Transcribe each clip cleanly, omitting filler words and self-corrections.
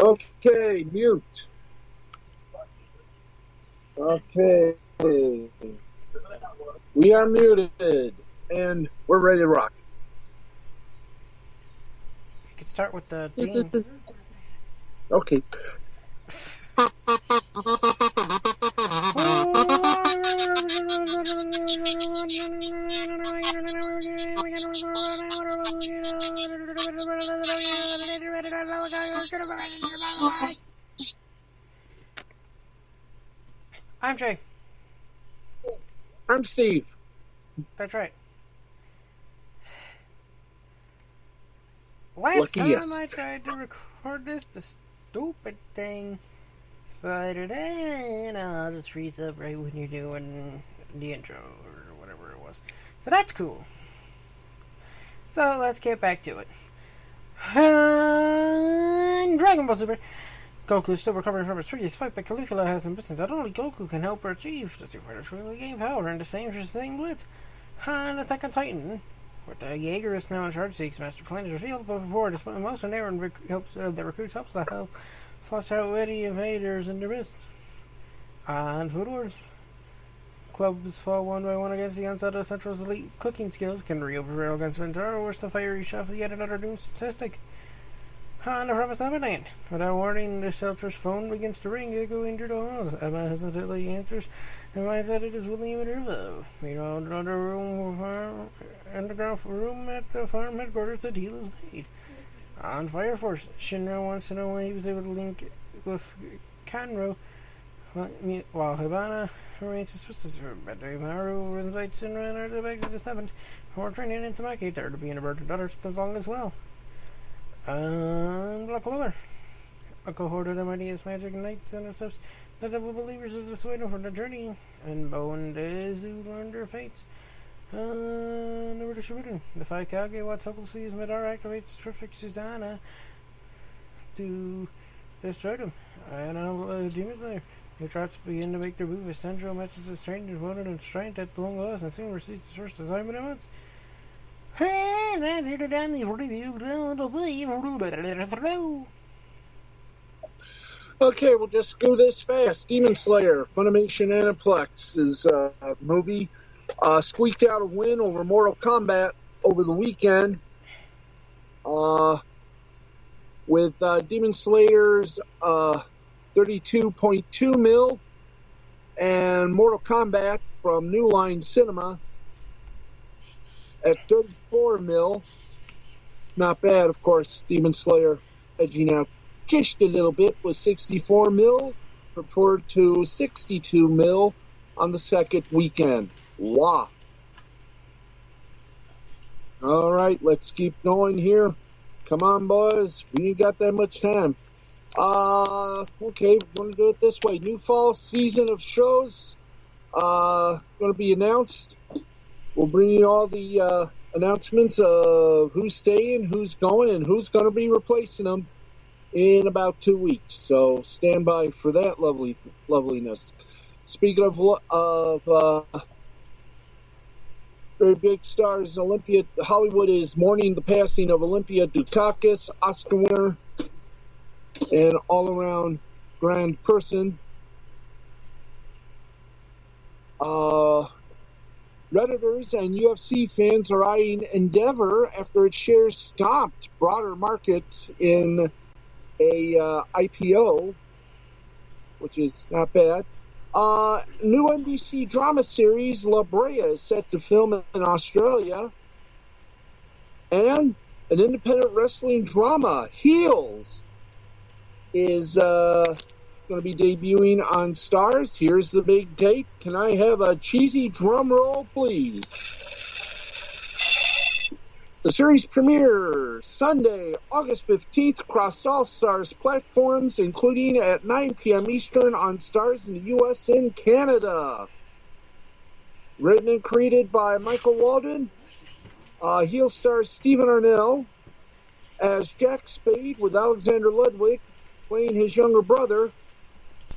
Okay, mute. Okay. We are muted, and we're ready to rock. You could start with the theme. Okay. I'm Jay. I'm Steve. That's right. Last Lucky time yes. I tried to record this, the stupid thing decided, I'll just freeze up right when you're doing the intro or whatever it was. So that's cool. So let's get back to it. Dragon Ball Super. Goku is still recovering from his previous fight, but Caligula has ambitions that only Goku can help her achieve. The two fighters really gain power in the same blitz. Han Attack on Titan. With the Jaeger is now in charge, Zeke's master plan is revealed, but before it is put in motion, Aaron the recruits helps to help flush out witty invaders in the mist. On Food Wars. Clubs fall one by one against the onset of Central's elite cooking skills. Can Rio prevail against Ventaro, or the fiery chef yet another doomed statistic? On the Promised Neverland. Without warning, the Seltzer's phone begins to ring. Goku injured the halls. Emma hesitantly answers and finds that it is Willie Minerva. Meanwhile, another underground room at the farm headquarters, the deal is made. On Fire Force, Shinra wants to know when he was able to link with Kanro, while Hibana remains suspicious. But Maru invites Shinra and Arthur back to the 7th for training in Tamaki. There to be an aborted daughter comes along as well. Black Clover. A cohort of the mightiest magic knights intercepts the devil believers to dissuade them from the journey, and Bo and Dezu learn their fates. Never distributed. The five Kage Watsuple sees Madara activates Perfect Susanna to destroy them. And Demon Slayer. New trots begin to make their move as Sandro matches his strength and opponent in strength at the long loss and soon receives his first assignment at once. Okay, we'll just go this fast. Demon Slayer, Funimation Aniplex's movie, squeaked out a win over Mortal Kombat over the weekend. With Demon Slayer's 32.2 mil and Mortal Kombat from New Line Cinema at 34 mil. Not bad, of course. Demon Slayer edging out just a little bit with 64 mil, reported to 62 mil on the second weekend. Wow. All right, let's keep going here. Come on, boys. We ain't got that much time. Okay, we're going to do it this way. New fall season of shows going to be announced. We'll bring you all the announcements of who's staying, who's going, and who's going to be replacing them in about 2 weeks. So stand by for that loveliness. Speaking of very big stars, Hollywood is mourning the passing of Olympia Dukakis, Oscar winner, and all-around grand person. Redditors and UFC fans are eyeing Endeavor after its shares stopped broader market in a IPO, which is not bad. New NBC drama series La Brea is set to film in Australia. And an independent wrestling drama, Heels, is going to be debuting on Stars. Here's the big date. Can I have a cheesy drum roll, please? The series premieres Sunday, August 15th, across all Stars platforms, including at 9 p.m. Eastern on Stars in the U.S. and Canada. Written and created by Michael Walden. Heel stars Stephen Arnell as Jack Spade, with Alexander Ludwig playing his younger brother,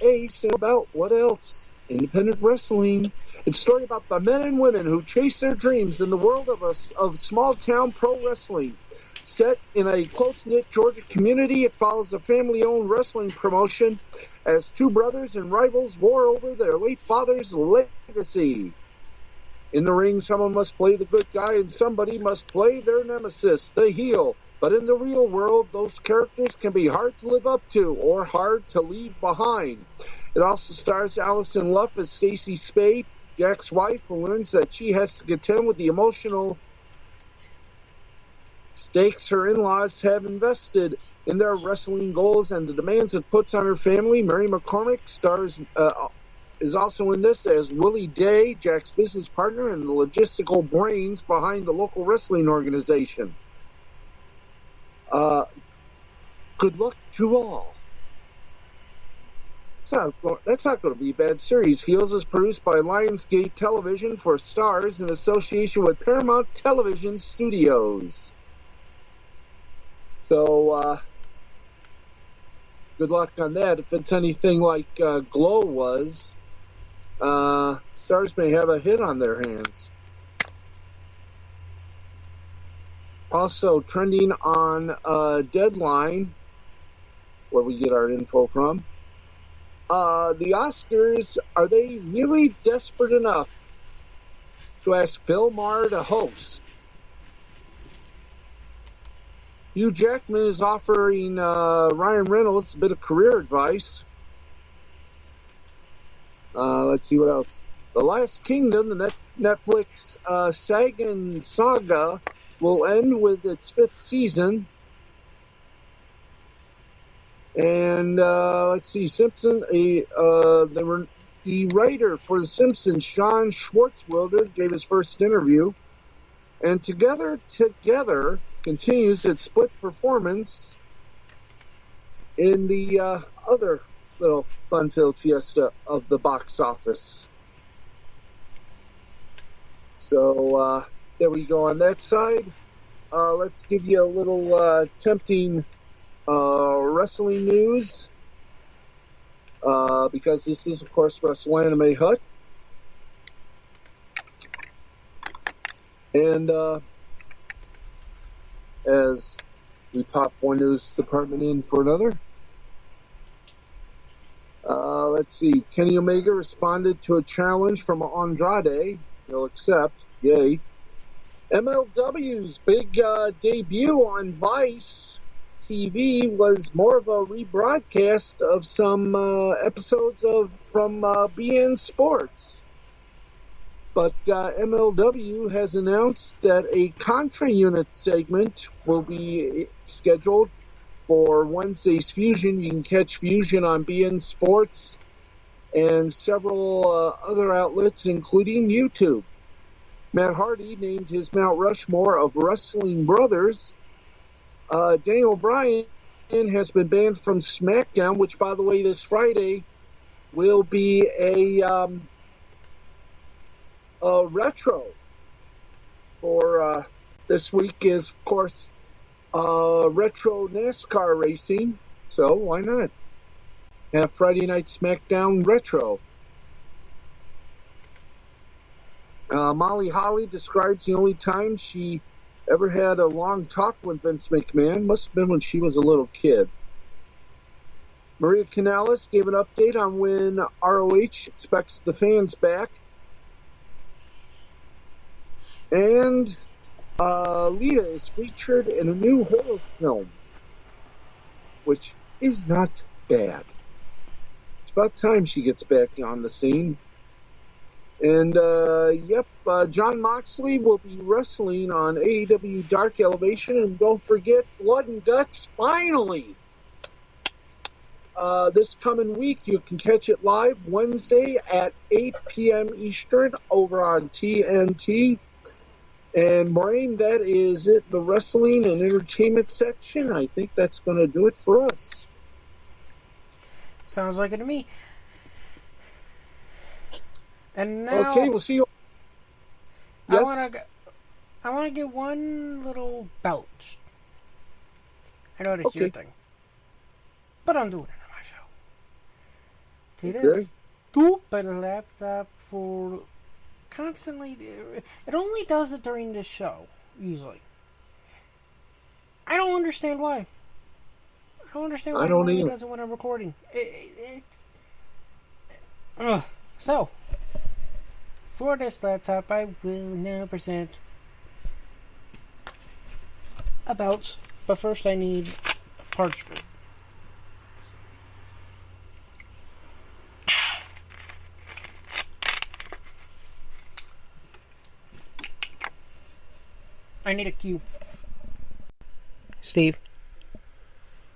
Ace. And about what else? Independent wrestling. It's a story about the men and women who chase their dreams in the world of small-town pro wrestling. Set in a close-knit Georgia community, it follows a family-owned wrestling promotion as two brothers and rivals war over their late father's legacy. In the ring, someone must play the good guy and somebody must play their nemesis, the heel. But in the real world, those characters can be hard to live up to or hard to leave behind. It also stars Allison Luff as Stacy Spade, Jack's wife, who learns that she has to contend with the emotional stakes her in-laws have invested in their wrestling goals and the demands it puts on her family. Mary McCormick is also in this as Willie Day, Jack's business partner and the logistical brains behind the local wrestling organization. Good luck to all. That's not going to be a bad series. Heels is produced by Lionsgate Television for Stars in association with Paramount Television Studios. So, good luck on that. If it's anything like Glow was, Stars may have a hit on their hands. Also, trending on Deadline, where we get our info from, the Oscars, are they really desperate enough to ask Bill Maher to host? Hugh Jackman is offering Ryan Reynolds a bit of career advice. Let's see what else. The Last Kingdom, the Netflix Sagan saga, will end with its 5th season. And let's see, the writer for The Simpsons, Sean Schwartzwelder, gave his first interview. And Together continues its split performance in the other little fun-filled fiesta of the box office. So there we go on that side. Let's give you a little tempting wrestling news, because this is, of course, Wrestle Anime Hut. And as we pop one news department in for another, let's see. Kenny Omega responded to a challenge from Andrade. He'll accept. Yay. MLW's big debut on Vice TV was more of a rebroadcast of some episodes from BN Sports. But MLW has announced that a Contra Unit segment will be scheduled for Wednesday's Fusion. You can catch Fusion on BN Sports and several other outlets, including YouTube. Matt Hardy named his Mount Rushmore of Wrestling Brothers. Daniel Bryan has been banned from SmackDown, which, by the way, this Friday will be a retro for this week is, of course, retro NASCAR racing. So why not have Friday Night SmackDown retro? Molly Holly describes the only time she ever had a long talk with Vince McMahon. Must have been when she was a little kid. Maria Kanellis gave an update on when ROH expects the fans back. And Lita is featured in a new horror film, which is not bad. It's about time she gets back on the scene. And, Jon Moxley will be wrestling on AEW Dark Elevation. And don't forget, Blood and Guts, finally! This coming week, you can catch it live Wednesday at 8 p.m. Eastern over on TNT. And, Maureen, that is it, the wrestling and entertainment section. I think that's going to do it for us. Sounds like it to me. And now, okay, we'll see you. Yes? I want to get one little belch. I know that's your thing, but I'm doing it on my show. See this stupid laptop for constantly. It only does it during this show, usually. I don't understand why. I don't understand why I don't it either. doesn't when I'm recording. It's... Ugh. So, for this laptop, I will now present a Belch. But first I need parchment. I need a cue. Steve,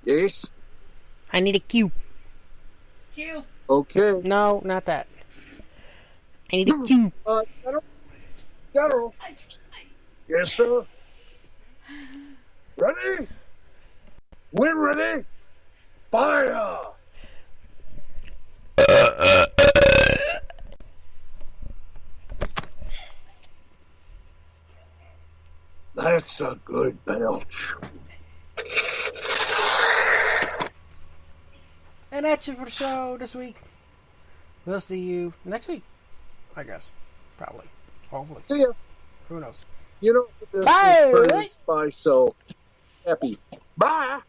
Yes? I need a cue. Q. Okay. No, not that. I need a cue. General? General? I tried. Yes, sir? Ready? We're ready. Fire! That's a good belch. And that's it for the show this week. We'll see you next week. I guess. Probably. Hopefully. See ya. Who knows? You know, this Bye. is by so happy. Bye!